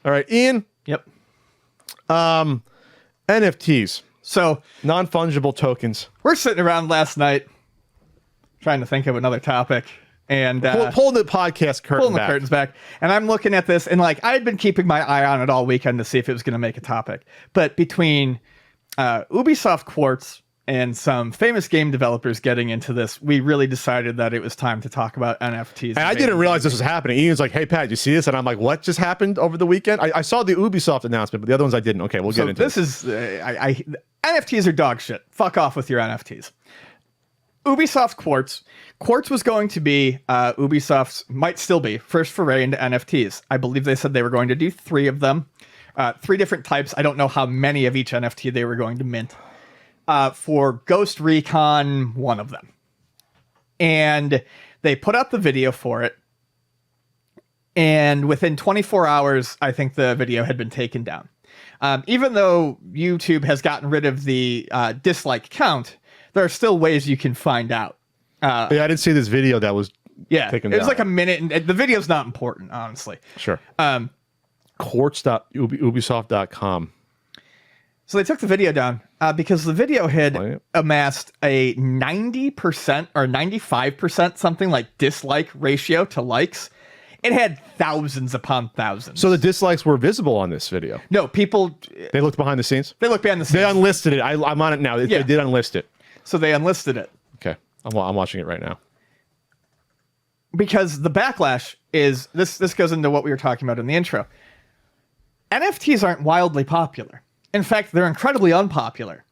All right, Ian. Yep. NFTs. So non-fungible tokens. we're sitting around last night trying to think of another topic. And pulling the podcast curtains back. And I'm looking at this, and like I had been keeping my eye on it all weekend to see if it was going to make a topic. But between Ubisoft Quartz and some famous game developers getting into this, we really decided that it was time to talk about NFTs. And I didn't realize this was happening. Ian's like, "Hey Pat, you see this?" And I'm like, "What just happened over the weekend?" I saw the Ubisoft announcement, but the other ones I didn't. Okay, we'll get into this. NFTs are dog shit. Fuck off with your NFTs. Ubisoft Quartz. Quartz was going to be Ubisoft's, might still be, first foray into NFTs. I believe they said they were going to do 3 of them. 3 different types. I don't know how many of each NFT they were going to mint. For Ghost Recon, 1 of them. And they put out the video for it. And within 24 hours, I think the video had been taken down. Even though YouTube has gotten rid of the dislike count, there are still ways you can find out. yeah, I didn't see this video that was taken down. It was like a minute, and the video's not important, honestly. Sure. Quartz.ubisoft.com. So they took the video down because the video had amassed a 90% or 95%, something like dislike ratio to likes. It had thousands upon thousands. So the dislikes were visible on this video? No, people... They looked behind the scenes? They looked behind the scenes. They unlisted it. I'm on it now. They did unlist it. So they unlisted it. Okay. I'm watching it right now. Because the backlash is... This goes into what we were talking about in the intro. NFTs aren't wildly popular. In fact, they're incredibly unpopular.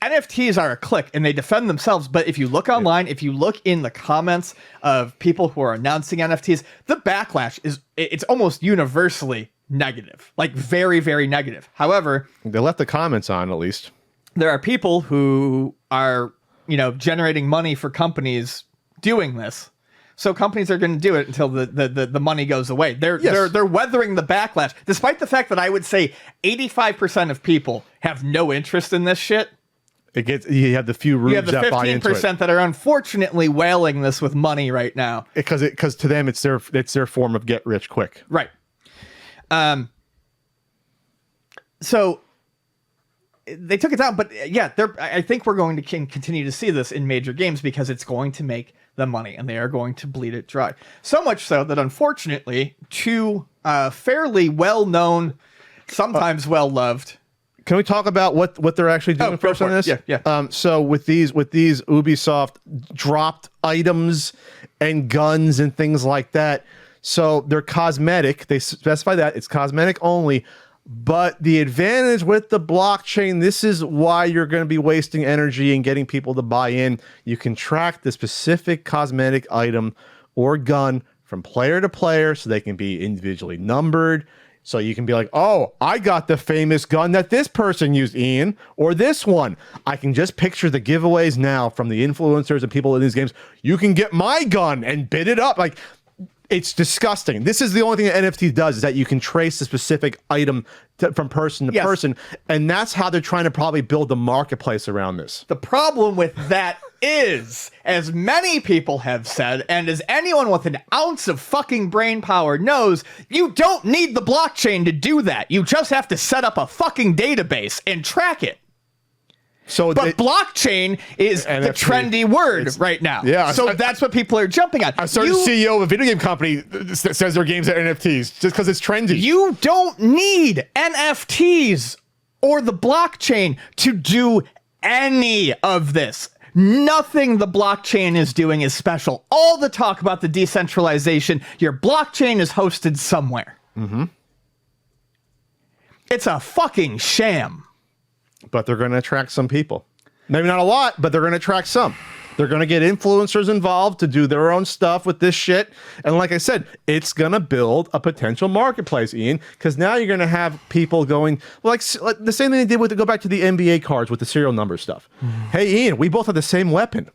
NFTs are a click, and they defend themselves. But if you look online, if you look in the comments of people who are announcing NFTs, the backlash it's almost universally negative, like very, very negative. However, they left the comments on, at least. There are people who are, generating money for companies doing this. So companies are going to do it until the money goes away. They're weathering the backlash, despite the fact that I would say 85% of people have no interest in this shit. You have the few rubes that buy into it. You have the 15% that are unfortunately whaling this with money right now. Because to them it's their form of get rich quick. Right. So they took it down, but I think we're going to continue to see this in major games because it's going to make the money and they are going to bleed it dry. So much so that unfortunately 2 fairly well-known, sometimes well-loved. Can we talk about what they're actually doing first on this? Yeah. So with these Ubisoft dropped items and guns and things like that, so they're cosmetic. They specify that it's cosmetic only. But the advantage with the blockchain, this is why you're going to be wasting energy and getting people to buy in. You can track the specific cosmetic item or gun from player to player, so they can be individually numbered. So you can be like, oh, I got the famous gun that this person used, Ian, or this one. I can just picture the giveaways now from the influencers and people in these games. You can get my gun and bid it up. Like, it's disgusting. This is the only thing that NFT does, is that you can trace the specific item from person to person. And that's how they're trying to probably build the marketplace around this. The problem with that is, as many people have said, and as anyone with an ounce of fucking brain power knows, you don't need the blockchain to do that. You just have to set up a fucking database and track it. But blockchain is NFT, the trendy word right now. Yeah. So that's what people are jumping on. A certain CEO of a video game company that says their games are NFTs just because it's trendy. You don't need NFTs or the blockchain to do any of this. Nothing the blockchain is doing is special. All the talk about the decentralization, your blockchain is hosted somewhere. Mm-hmm. It's a fucking sham. But they're going to attract some people. Maybe not a lot, but they're going to attract some. They're going to get influencers involved to do their own stuff with this shit. And like I said, it's going to build a potential marketplace, Ian, because now you're going to have people going, like the same thing they did to go back to the NBA cards with the serial number stuff. Hey, Ian, we both have the same weapon,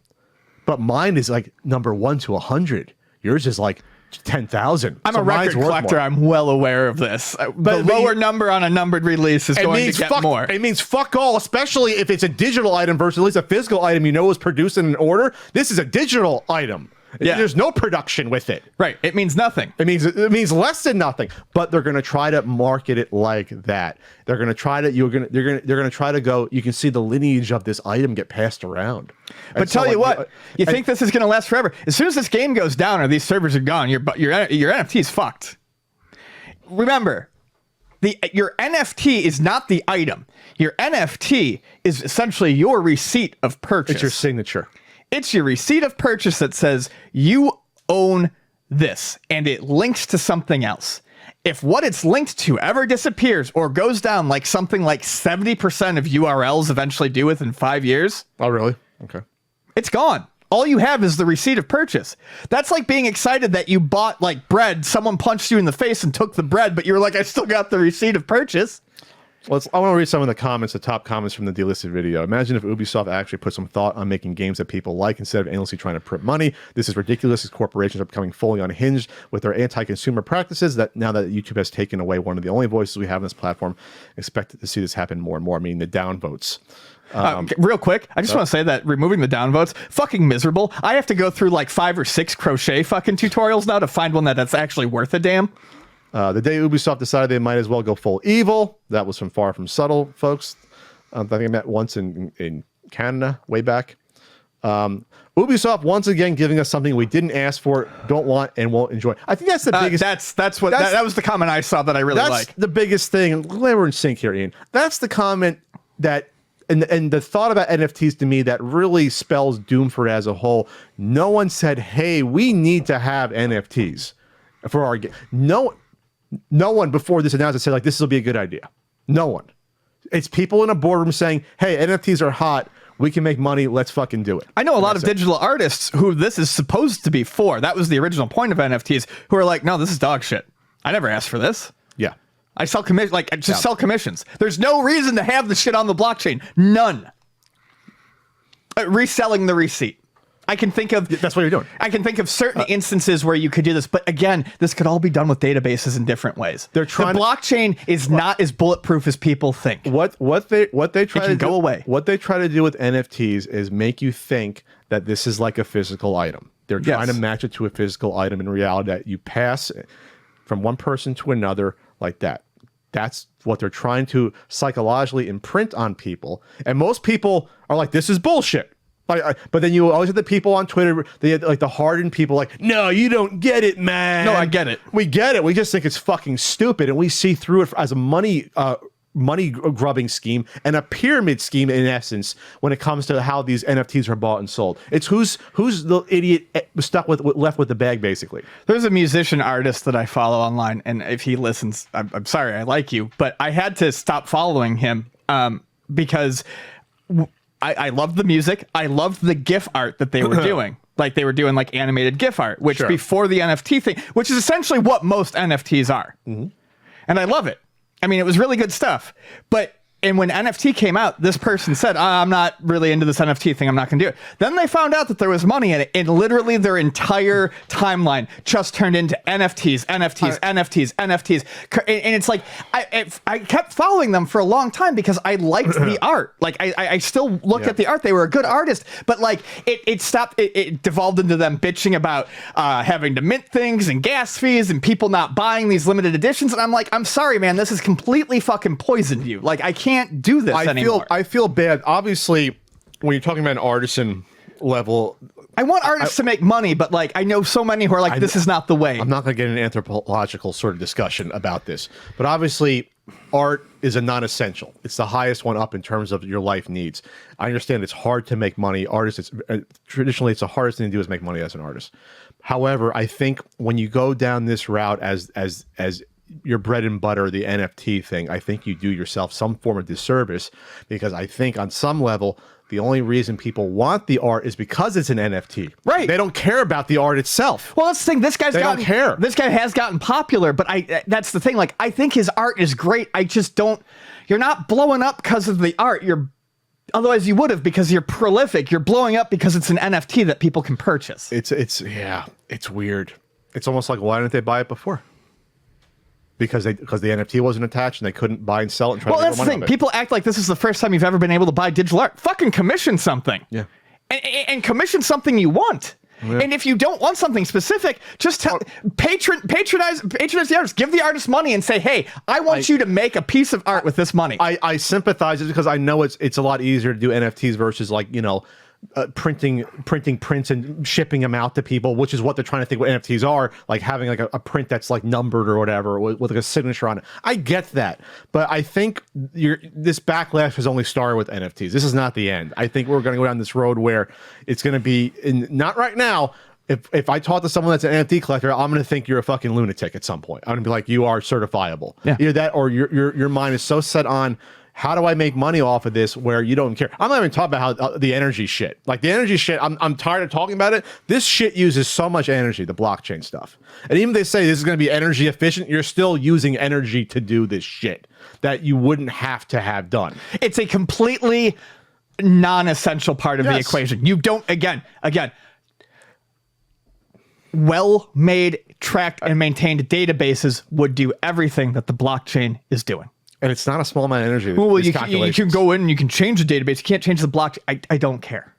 but mine is like number 1 to 100. Yours is like 10,000. I'm a record collector. I'm well aware of this. But the lower number on a numbered release is going to get more. It means fuck all, especially if it's a digital item versus at least a physical item you know was produced in an order. This is a digital item. Yeah. There's no production with it. Right. It means nothing. It means less than nothing. But they're going to try to market it like that. They're going to try to they're going to try to go. You can see the lineage of this item get passed around. But tell you what, you think this is going to last forever? As soon as this game goes down or these servers are gone, your NFT is fucked. Remember, your NFT is not the item. Your NFT is essentially your receipt of purchase. It's your signature. It's your receipt of purchase that says you own this, and it links to something else. If what it's linked to ever disappears or goes down like something like 70% of URLs eventually do within 5 years. Oh, really? Okay. It's gone. All you have is the receipt of purchase. That's like being excited that you bought like bread. Someone punched you in the face and took the bread, but you were like, I still got the receipt of purchase. I want to read some of the comments, the top comments from the delisted video. Imagine if Ubisoft actually put some thought on making games that people like instead of endlessly trying to print money. This is ridiculous as corporations are becoming fully unhinged with their anti-consumer practices that now that YouTube has taken away one of the only voices we have on this platform, expected to see this happen more and more, meaning the downvotes. Real quick, I just want to say that removing the downvotes, fucking miserable. I have to go through like 5 or 6 crochet fucking tutorials now to find one that's actually worth a damn. The day Ubisoft decided they might as well go full evil, that was from Far From Subtle, folks. I think I met once in Canada, way back. Ubisoft once again giving us something we didn't ask for, don't want, and won't enjoy. I think that's the biggest. That was the comment I saw that I really like. That's the biggest thing. Glad we're in sync here, Ian. That's the comment that, and the thought about NFTs to me that really spells doom for it as a whole. No one said, "Hey, we need to have NFTs for our game." No one before this announcement said like this will be a good idea. No one. It's people in a boardroom saying, "Hey, NFTs are hot. We can make money. Let's fucking do it." I know a lot of digital artists who this is supposed to be for. That was the original point of NFTs. Who are like, "No, this is dog shit. I never asked for this. Yeah, I sell sell commissions. There's no reason to have the shit on the blockchain. None. Reselling the receipt. I can think of that's what you're doing. I can think of certain instances where you could do this, but again, this could all be done with databases in different ways. The blockchain is not as bulletproof as people think. What they try to go away. What they try to do with NFTs is make you think that this is like a physical item. They're trying to match it to a physical item in reality that you pass from one person to another like that. That's what they're trying to psychologically imprint on people, and most people are like, "This is bullshit." But then you always have the people on Twitter, like the hardened people, like, "No, you don't get it, man." No, I get it. We get it. We just think it's fucking stupid, and we see through it as a money grubbing scheme and a pyramid scheme in essence when it comes to how these NFTs are bought and sold. It's who's the idiot stuck left with the bag, basically. There's a musician artist that I follow online, and if he listens, I'm sorry, I like you, but I had to stop following him because I loved the music. I loved the GIF art that they were doing. Like they were doing like animated GIF art, which before the NFT thing, which is essentially what most NFTs are. Mm-hmm. And I love it. I mean, it was really good stuff. And when NFT came out, this person said, "I'm not really into this NFT thing. I'm not going to do it." Then they found out that there was money in it, and literally their entire timeline just turned into NFTs. And it's like, I kept following them for a long time because I liked the art. Like, I still look at the art. They were a good artist, but like, it stopped. It devolved into them bitching about having to mint things and gas fees and people not buying these limited editions. And I'm like, I'm sorry, man. This has completely fucking poisoned you. Like, I can't do this anymore. I feel bad. Obviously, when you're talking about an artisan level, I want artists to make money, but like I know so many who are like, this is not the way. I'm not going to get an anthropological sort of discussion about this, but obviously, art is a non-essential. It's the highest one up in terms of your life needs. I understand it's hard to make money. Artists, traditionally, it's the hardest thing to do is make money as an artist. However, I think when you go down this route as your bread and butter, the NFT thing, I think you do yourself some form of disservice, because I think on some level, the only reason people want the art is because it's an NFT. Right. They don't care about the art itself. Well, that's the thing. This don't care. This guy has gotten popular, but that's the thing. Like, I think his art is great. I just don't, you're not blowing up because of the art. Otherwise you would have, because you're prolific. You're blowing up because it's an NFT that people can purchase. It's weird. It's almost like, why didn't they buy it before? Because the NFT wasn't attached and they couldn't buy and sell it and try to make that's the money thing. on it. People act like this is the first time you've ever been able to buy digital art. Fucking commission something. Yeah. And commission something you want. And if you don't want something specific, just patronize the artist. Give the artist money and say, hey, I want you to make a piece of art with this money. I sympathize because I know it's a lot easier to do NFTs versus like, printing prints and shipping them out to people, which is what they're trying to think what NFTs are, like having like a print that's like numbered or whatever with like a signature on it. I get that, but I think this backlash has only started with NFTs. This is not the end. I think we're going to go down this road where it's going to be not right now. If I talk to someone that's an NFT collector, I'm going to think you're a fucking lunatic at some point. I'm going to be like, you are certifiable. Yeah. Either that or your mind is so set on, how do I make money off of this where you don't care? I'm not even talking about how the energy shit. Like the energy shit, I'm tired of talking about it. This shit uses so much energy, the blockchain stuff. And even if they say this is going to be energy efficient, you're still using energy to do this shit that you wouldn't have to have done. It's a completely non-essential part of the equation. You don't, again, well-made, tracked, and maintained databases would do everything that the blockchain is doing. And it's not a small amount of energy. Well, you can go in and you can change the database. You can't change the blockchain. I don't care.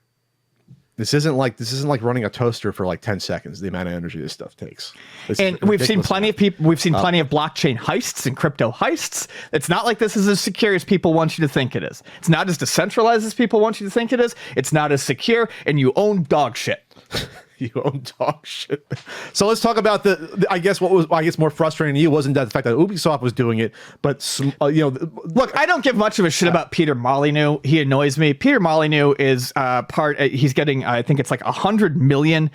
This isn't like running a toaster for like 10 seconds. The amount of energy this stuff takes. And we've seen plenty of people. We've seen plenty of blockchain heists and crypto heists. It's not like this is as secure as people want you to think it is. It's not as decentralized as people want you to think it is. It's not as secure, and you own dog shit. You own dog shit. So let's talk about I guess what was more frustrating to you wasn't that the fact that Ubisoft was doing it, but look, I don't give much of a shit about Peter Molyneux. He annoys me. Peter Molyneux is he's getting I think it's like $100 million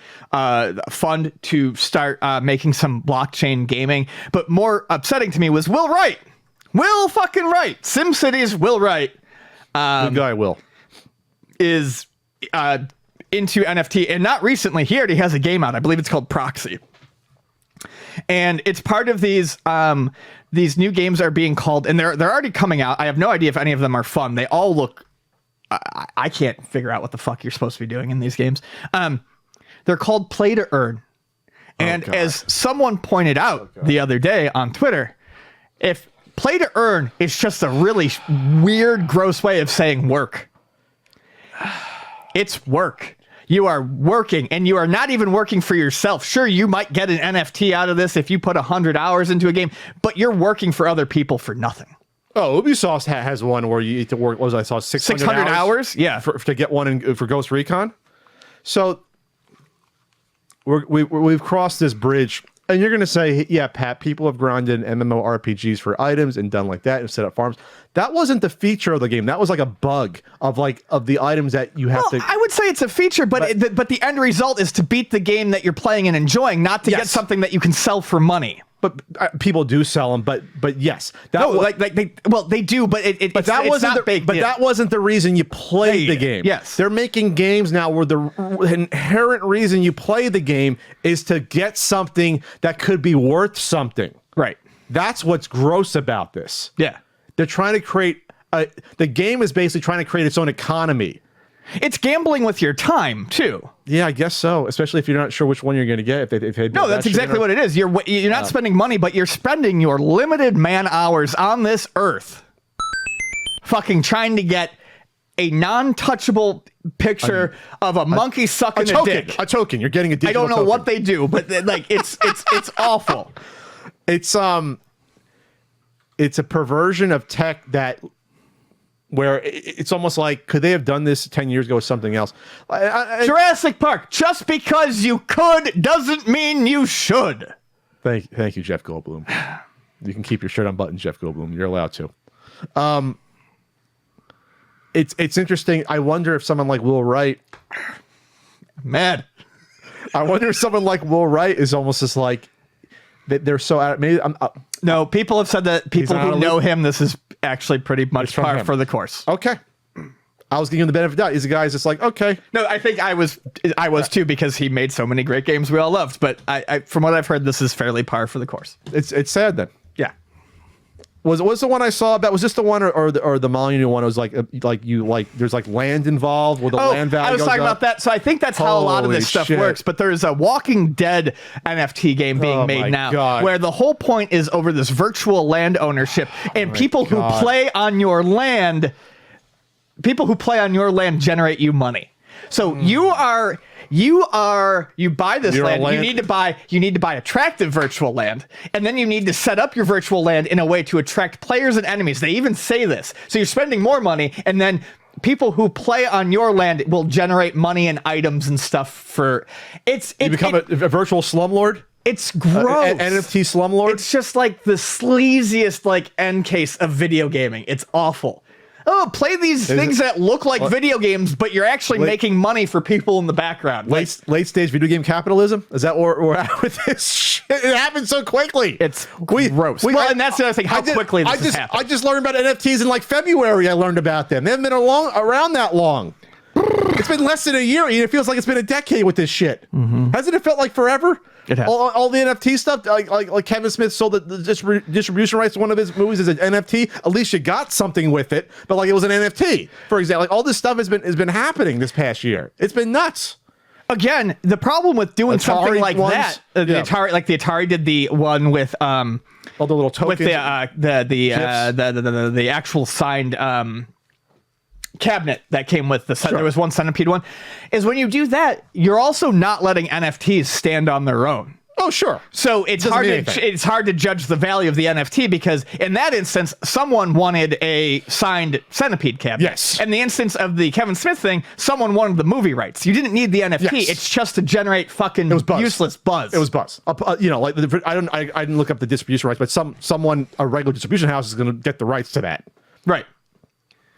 fund to start making some blockchain gaming. But more upsetting to me was Will Wright. Will fucking Wright. SimCity's Will Wright. Good guy, Will. Is into NFT, and not recently. He already has a game out. I believe it's called Proxy, and it's part of these new games are being called, and they're already coming out. I have no idea if any of them are fun. They all look. I can't figure out what the fuck you're supposed to be doing in these games. They're called Play to Earn, and as someone pointed out the other day on Twitter, if Play to Earn is just a really weird, gross way of saying work. It's work. You are working, and you are not even working for yourself. Sure, you might get an NFT out of this if you put 100 hours into a game, but you're working for other people for nothing. Oh, Ubisoft has one where you need to work, what was I saw 600 hours? Yeah. To get one for Ghost Recon. So we've crossed this bridge. And you're going to say, yeah, Pat, people have grinded MMORPGs for items and done like that and set up farms. That wasn't the feature of the game. That was like a bug of the items that you have to. I would say it's a feature, but the end result is to beat the game that you're playing and enjoying, not to get something that you can sell for money. But people do sell them. But yes, they do. But that wasn't the reason you played the game. Yes, they're making games now where the inherent reason you play the game is to get something that could be worth something. Right. That's what's gross about this. Yeah, they're trying to create. The game is basically trying to create its own economy. It's gambling with your time too. Yeah, I guess so. Especially if you're not sure which one you're going to get. No, that's exactly what it is. You're not spending money, but you're spending your limited man hours on this earth, fucking trying to get a non-touchable picture of a monkey sucking a dick. A token. You're getting a digital token. I don't know what they do, but like it's awful. It's a perversion of tech that. Where it's almost like, could they have done this 10 years ago with something else? Jurassic Park, just because you could doesn't mean you should. Thank you, Jeff Goldblum. You can keep your shirt unbuttoned, Jeff Goldblum. You're allowed to. It's interesting. I wonder if someone like Will Wright... Mad. I wonder if someone like Will Wright is almost just like... They're so... Maybe no, people have said that people who know him, this is actually pretty much par for the course. Okay. I was giving him the benefit of the doubt. He's a guy who's just like, okay. No, I think I was too, because he made so many great games we all loved. But I from what I've heard, this is fairly par for the course. It's sad then. Yeah. Was the one I saw about, was this the one or the Molyneux one? It was like there's like land involved where the land value I was talking about that. So I think that's how a lot of this stuff works. But there's a Walking Dead NFT game being made now where the whole point is over this virtual land ownership, and people who play on your land generate you money. So you are, you buy this You're a land, land- you need to buy attractive virtual land, and then you need to set up your virtual land in a way to attract players and enemies. They even say this. So you're spending more money, and then people who play on your land will generate money and items and stuff for you become a virtual slumlord. It's gross. NFT slumlord. It's just like the sleaziest like end case of video gaming. It's awful. Oh, play these things that look like video games, but you're actually making money for people in the background. Late stage video game capitalism? Is that where we're at with this shit? It happened so quickly. It's gross. And that's the other thing, how quickly this has happened. I just learned about NFTs in like February. I learned about them. They haven't been around that long. It's been less than a year. It feels like it's been a decade with this shit. Hasn't it felt like forever? It has. All the NFT stuff, like Kevin Smith sold the distribution rights to one of his movies as an NFT. At least you got something with it, but like it was an NFT, for example. Like all this stuff has been happening this past year. It's been nuts. Again, the problem with doing something like that, the Atari did the one with all the little tokens with the actual signed cabinet that came with the set. There was one Centipede one. Is when you do that, you're also not letting NFTs stand on their own. Oh, sure. So it's hard to judge the value of the NFT because in that instance, someone wanted a signed Centipede cabinet. Yes. In the instance of the Kevin Smith thing, someone wanted the movie rights. You didn't need the NFT. Yes. It's just to generate fucking useless buzz. It was buzz. I didn't look up the distribution rights, but someone, a regular distribution house, is going to get the rights to that. Right.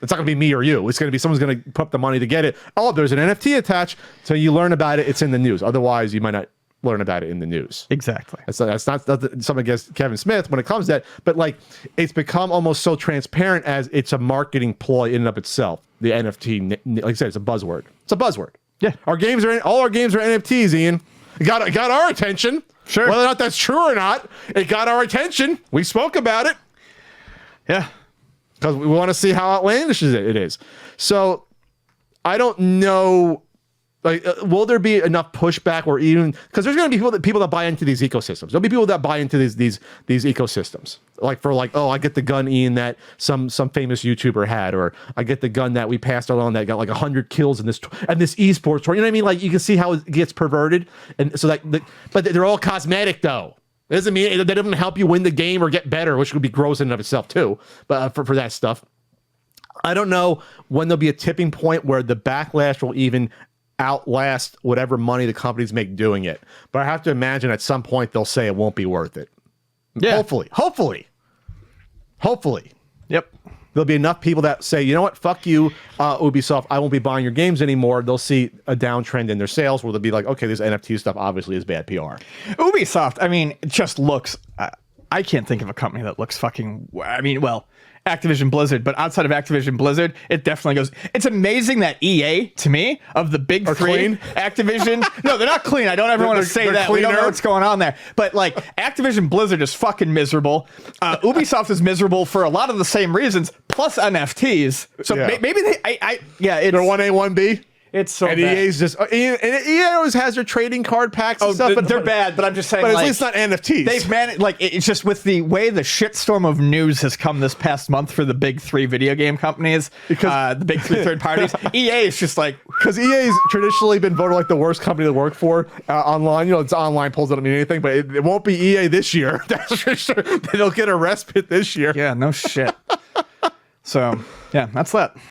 It's not going to be me or you. It's going to be someone's going to put up the money to get it. Oh, there's an NFT attached, so you learn about it. It's in the news. Otherwise, you might not learn about it in the news. Exactly. That's not something against Kevin Smith when it comes to that, but like it's become almost so transparent as it's a marketing ploy in and of itself. The NFT, like I said, it's a buzzword. It's a buzzword. Yeah. All our games are NFTs, Ian. It got our attention. Sure. Whether or not that's true or not, it got our attention. We spoke about it. Yeah. Because we want to see how outlandish it is. So I don't know. Like, will there be enough pushback, or even because there's going to be people that buy into these ecosystems? There'll be people that buy into these ecosystems. Oh, I get the gun, Ian, that some famous YouTuber had, or I get the gun that we passed along that got like 100 kills in this esports tour. You know what I mean? Like you can see how it gets perverted, and so but they're all cosmetic though. It doesn't mean that doesn't help you win the game or get better, which would be gross in and of itself too. But for that stuff, I don't know when there'll be a tipping point where the backlash will even outlast whatever money the companies make doing it. But I have to imagine at some point they'll say it won't be worth it. Yeah. Hopefully. Yep. There'll be enough people that say, you know what, fuck you, Ubisoft, I won't be buying your games anymore. They'll see a downtrend in their sales where they'll be like, okay, this NFT stuff obviously is bad PR. Ubisoft, I mean, it just looks, I can't think of a company that looks Activision Blizzard, but outside of Activision Blizzard, it definitely goes. It's amazing that EA, to me, of the big three, clean? Activision, no, they're not clean. I don't ever want to say that. We don't know what's going on there. But like, Activision Blizzard is fucking miserable. Ubisoft is miserable for a lot of the same reasons, plus NFTs. So maybe they're 1A, 1B. It's so and bad. EA's just EA always has their trading card packs and stuff. But they're bad. But I'm just saying, but like, at least not NFTs. They've managed, like, it's just with the way the shitstorm of news has come this past month for the big three video game companies, because the big three third parties. EA is just like, because EA's traditionally been voted like the worst company to work for online. You know, it's online polls don't mean anything, but it won't be EA this year. That's for sure. They'll get a respite this year. Yeah, no shit. So yeah, that's that.